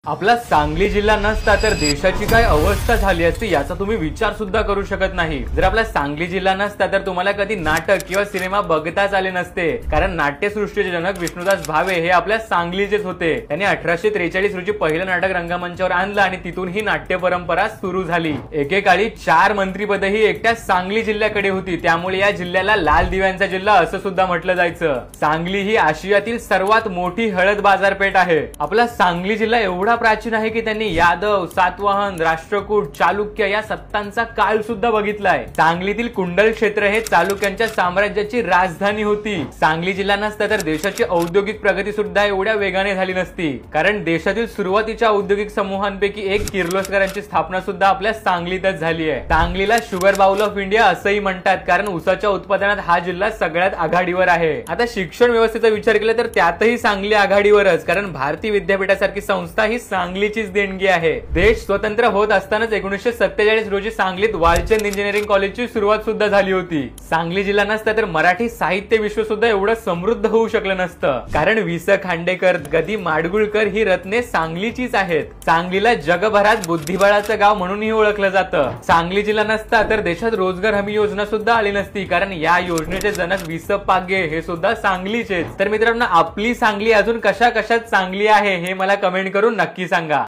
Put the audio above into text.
आपला सांगली जिल्हा नसता तर देशाची काय अवस्था झाली असती याचा तुम्ही विचार सुद्धा करू शकत नाही। जर आपला सांगली जिल्हा नसता तर तुम्हाला कधी नाटक किंवा सिनेमा बघताच आले नसते, कारण नाट्यसृष्टीचे जनक विष्णुदास भावे हे आपल्या सांगलीचेच होते। त्यांनी 1843 रोजी पहिलं नाटक रंगमंचावर आणलं आणि तिथून ही नाट्य परंपरा सुरू झाली। एकेकाळी 4 मंत्रीपदही एकट्या सांगली जिल्ह्याकडे होती, त्यामुळे या जिल्ह्याला लाल दिव्यांचा जिल्हा असं सुद्धा म्हटलं जायचं। सांगली ही आशियातील सर्वात मोठी हळद बाजारपेठ आहे। आपला सांगली जिल्हा एवढा प्राचीन आहे की त्यांनी यादव, सातवाहन, राष्ट्रकूट, चालुक्य या सत्तांचा काळ सुद्धा बघितलाय। सांगलीतील कुंडल क्षेत्र हे चालुक्यांच्या साम्राज्याची राजधानी होती। सांगली जिल्हा नसता तर देशाची औद्योगिक प्रगती सुद्धा एवढ्या वेगाने झाली नसती, कारण देशातील सुरुवातीच्या औद्योगिक समूहांपैकी एक किर्लोस्करांची स्थापना सुद्धा आपल्या सांगलीतच झाली आहे। सांगलीला शुगर बाउल ऑफ इंडिया असंही म्हणतात, कारण ऊसाच्या उत्पादनात हा जिल्हा सगळ्यात आघाडीवर आहे। आता शिक्षण व्यवस्थेचा विचार केला तर त्यातही सांगली आघाडीवरच, कारण भारतीय विद्यापीठासारखी संस्था ही सांगलीचीच देणगी आहे। देश स्वतंत्र होत असतानाच 1947 रोजी सांगलीत वालचंद इंजिनिअरिंग कॉलेजची सुरुवात सुद्धा झाली होती। सांगली जिल्हा नसता तर मराठी साहित्य विश्व सुद्धा एवढं समृद्ध होऊ शकलं नसतं, कारण वि स खांडेकर, गदी माडगुळकर ही रत्ने सांगलीचीच आहेत। सांगलीला जगभरात बुद्धिबळाचं गाव म्हणूनही ओळखलं जातं। सांगली जिल्हा नसता तर देशात रोजगार हमी योजना सुद्धा आली नसती, कारण या योजनेचे जनक वि स पागे हे सुद्धा सांगलीचेच। तर मित्रांनो, आपली सांगली अजून कशा कशात चांगली आहे हे मला कमेंट करून नक्की सांगा।